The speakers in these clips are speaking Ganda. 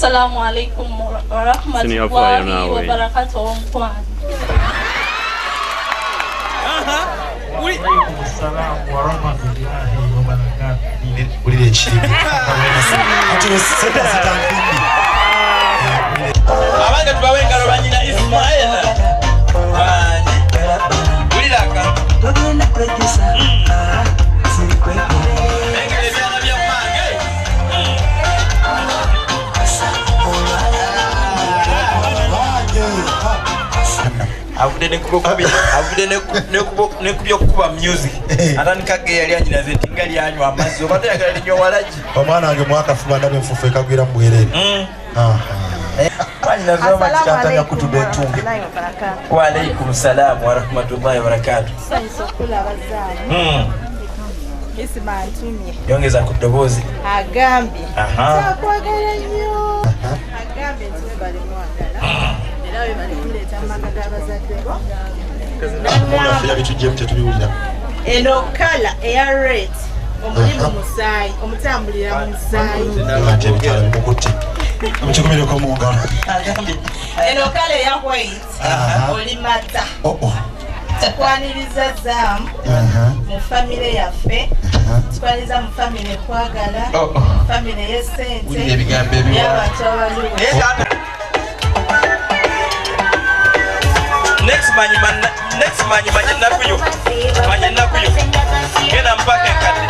Assalamu alaikum wa rahmatullahi wa barakatuh. Assalamu wa rahmatullahi wa barakatuh. Uli lechi. Ati seta abanga tubawenga lobanyina Ismail ulilaka togenda kwegesa ne kubyokuba music atandikage yali anyinaze nti nga lyanywa amazzi oba toyagala linywa walagi omwana wange mwaka fuba ndabe enfufu ekagwira mu bwerere. Kitantanya kutuba entunge. Wa alaikum salam wa rahmatullahi wa barakatuh. Isma antumye. Yongeza ku ddoboozi. Agambye. Takwagala nnyo. Agambye nti bali mwagala. Era we bali kuleeta amaka g'abazadde bo. Eno kala eya red. Omulimu musaayi, omutambulira mu musaayi. Mchikumire kwa muungano. Eno kala eya white. Oli mata. Tukwaniriza zaamu mu famire yaffe, tukwaniriza mu famire kwagala, famire y'essente y'abantu abalungi. Next manya nakuyo genda mpaka enkadde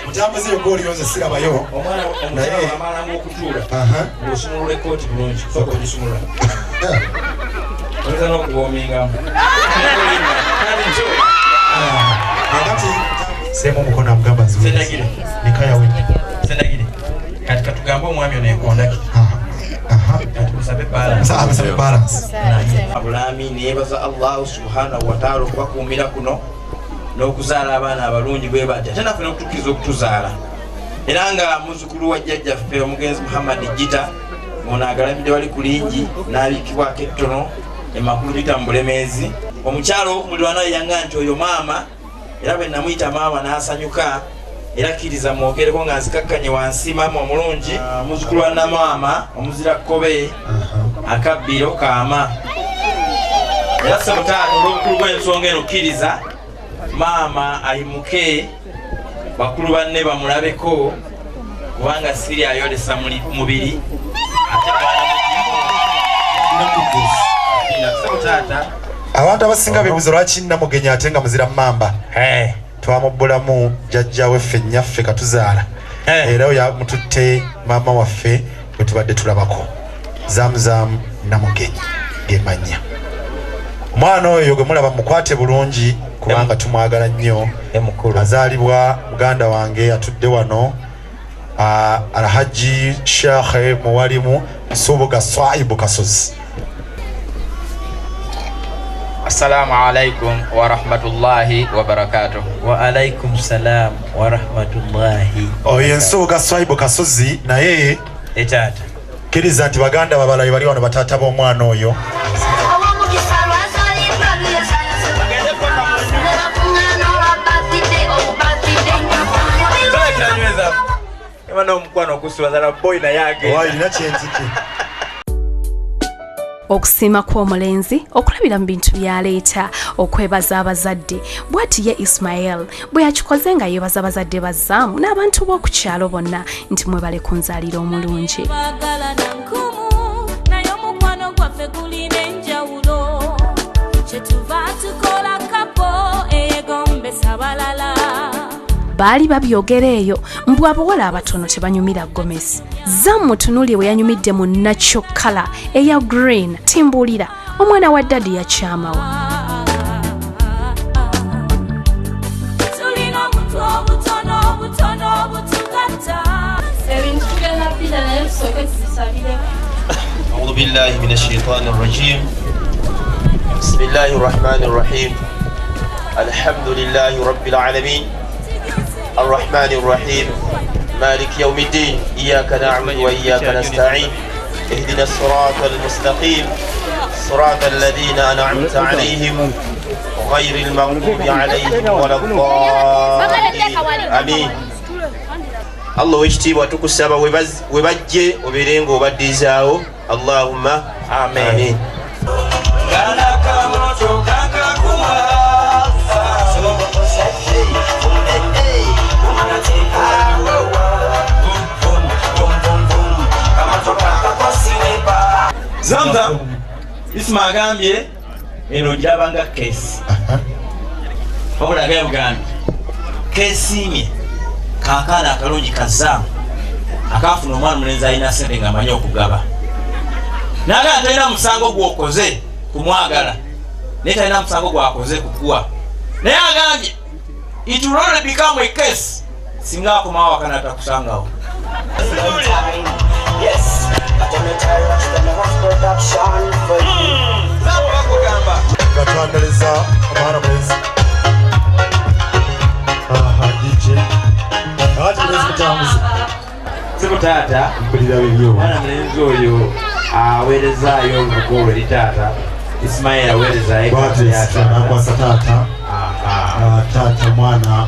Mutambuze yogoli yonze sirabayo naye amala ng'okutuula ng'osumulula ekkooti bulungi sooka ogisumulula oyinza n'okuwoomingamu akati semu omukono amugamba Sendagire nikayawe Sendagire kati katugambe omwami ono ekondaki katukusabe balance abulami neyebaza Allahu subhanahu wa ta'ala okubakuumira kuno n'okuzaala abaana abalungi bwe bati ate naffe n'okutukkiriza okutuzaala era nga muzukulu wa jjajjaffe omugenzi Muhammad Jita ono agalamidde wali ku lingi n'abiikibwako ettono emakulu bita mu Bulemeezi omukyalo w'okumulirwanayo yanga nti oyo maama era bwe namuyita maama n'asanyuka era kkiriza mwogereko nga nzikakkanye wansi maama omulungi muzukulu wa namaama omuzira kkobe akabbiro kaama era semutaata olw'obukulu bw'ensonga eno kkiriza maama ayimuke bakulu banne bamulabeko kubanga siri ayolesa mubiri ate abantu abasinga bebuuza lwaki Namugenya ate nga muzira mamba twamubbulamu jjajja weffe nnyaffe katuzaala era oyo yamututte maama waffe bwe tubadde tulabako Zamzam Namugenya gemanya omwana oyo gwe mulaba mukwate bulungi kubanga tumwagala nnyo azaalibwa muganda wange atudde wano Alhaji Sheikh Muwalimu Subuga Swaibu Kasozi. Assalamu alaikum wa rahmatullahi wa barakatuh. Wa alaikum salam wa rahmatullahi. Oyo Nsubuga Swaibu Kasozi naye etata kiriza nti baganda babalayi bali wano batata b'omwana oyo. Okusiima kw'omulenzi okulabira mu bintu byaleeta okwebaza abazadde bw'ati ye Ismail bwe yakikoze nga yeebaza abazadde ba Zaamu n'abantu b'oku kyalo bonna nti mwebale ku nzaaliro omulungi. baali babyogera eyo mbw abawala abatono tebanyumira Gomez. Zammu tunuulye bwe yanyumidde mu natural colour eya green. Timbuulira omwana wa dadi yakyamawa. أعوذ بالله من الشيطان الرجيم بسم الله الرحمن الرحيم الحمد لله رب العالمين الرحمن الرحيم مالك يوم الدين إياك نعبد وإياك نستعين اهدنا الصراط المستقيم صراط الذين أنعمت عليهم غير المغضوب عليهم ولا الضالين آمين. Allah wekitiibwa tukusaba we bajje obeere ng'obaddirizaawo Allahumma amen. Zamzam Isma agambye eno gyabanga keesi obulaga Uganda keesiimye kaakaana akalungi kazaamu akaafuna omwana mulenzi alina sente ng'amanyi okugaba naagala talina musango gw'okoze kumwagala naye talina musango gwakoze kukuwa naye agambye it will only become a case singa akomawo wakana atakusangawo. Gatwandaliza omwana mulenzi Sikutaata mwana mulenzi oyo aweerezaayo olubugo eri taata Ismail aweerezaayo taata mwana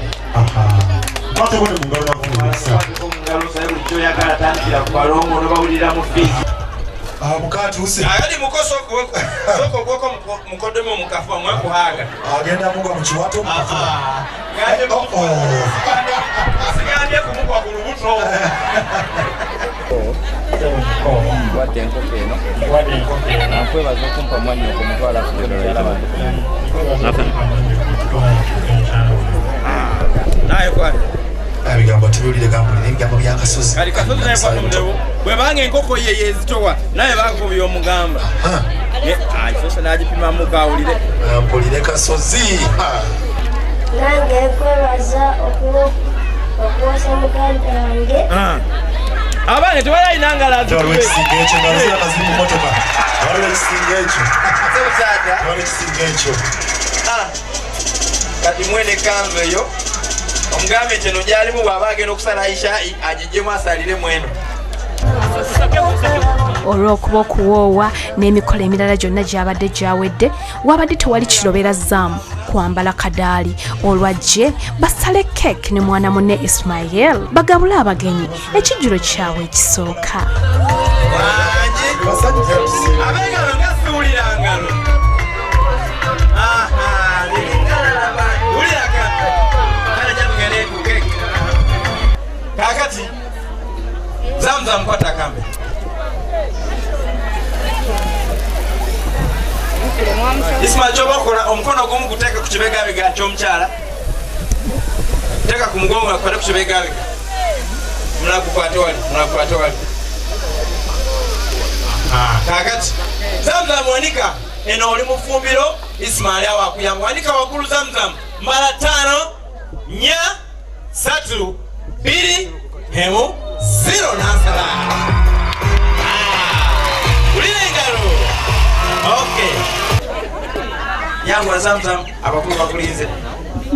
twatebone mu ngalo nakusa kyoyagala tandikira ku balongo nobawulira mu fiisi mukatuse ali mukoso okwo mukodemo mukafa mwekuhaaga agenda mugwa mu kiwato sigambye kumugwa ku lubuto wadde enkoko eno nakwebaza okumpa mwanyi okumutwala naye kwali ebigambo tubiwulire gambulire ebigambo byakasozi kali kasozi naye kwamudewo bwebanga enkoko ye yezitowa naye bakubya omugamba sosa nagipima mukawulire mpulire kasozi nange kwebaza okuwasa muganda wange abaana tebalayina nga waliwo ekisinga ekyo ngazira kaziri mu motoka waliwo ekisinga ekyo waliwo ekisinga ekyo kati mwene kanzu eyo omugambe nti eno gyalimu bw'aba agenda okusala Aisha agijjemu asalire mweno olw'okuba okuwoowa n'emikolo emirala gyonna gyabadde gyawedde wabadde tewali kirobera Zaamu kwambala kadaali olwajje basale keeki ne mwana munne Ismail bagabule abagenyi ekijjulo kyabwe ekisooka. abengalo nga siwulirangalo kakati Zamzam kwata kambe Ismail chobokola omukono gumu kuteeka ku kibegabega ky'omukyala teeka ku mugongo nakwate ku kibegabega munagukwate wali kakati Zamzam wanika eno oli mu ffumbiro Ismail awo akuyamba wanika waggulu Zamzam mbala 5 4 3 2 1 0 nasala ulingalo okay yangu Zamzam abakulu bakulize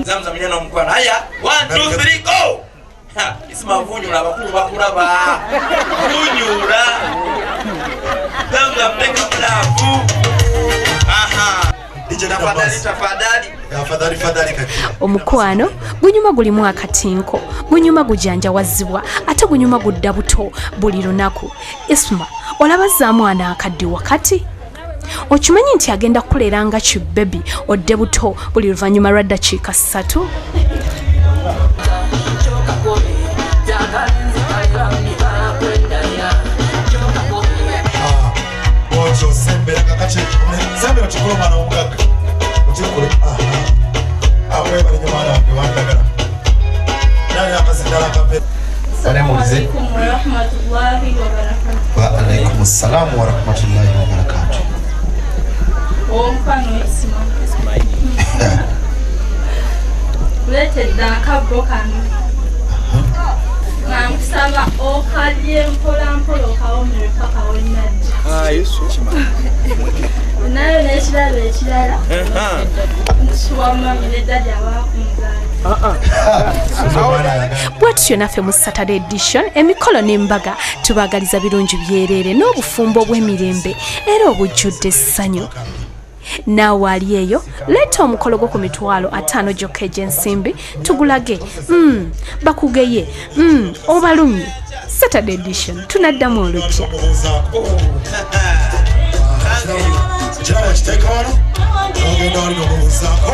Zamzam nyana omukwana aya 1 2 3 go Isma vunyula abakulu bakulaba vunyula Zamzam teka mlavu tafadhali omukwano gunyuma gulimu akatinko gunyuma gujanjawazibwa ate gunyuma gudda buto buli lunaku. Isma olaba Zaamu anaakaddi wakati okimanyi nti agenda kukolera nga kibebi odde buto buli luvannyuma lwa ddakiika 3. sembera kakati sembera chikolo mwana omugaga chikolo akweba ni mwana wandagala Assalamualaikum warahmatullahi wabarakatuh. Waalaikum salam warahmatullahi wabarakatuh. Ompano Ismail. Kuletedde akabbo kano. Namusaba okalye mpolampola okawomere paka wenajja. Yesu kimani. Nayo n'ekirala ekirala. Nsuwama nedadde abakunzaala. bwatutyo naffe mu Saturday edition emikolo n'embaga tubagaliza birungi byereere n'obufumbo bw'emirembe era obujjudde essanyu. Naawe ali eyo leeta omukolo gwo ku $50 gyokka egy'ensimbi tugulage bakugeye obalumye. Saturday edition tunaddamu olujja. Kirawa kiteeka wano ogenda wali n'obubuuzaako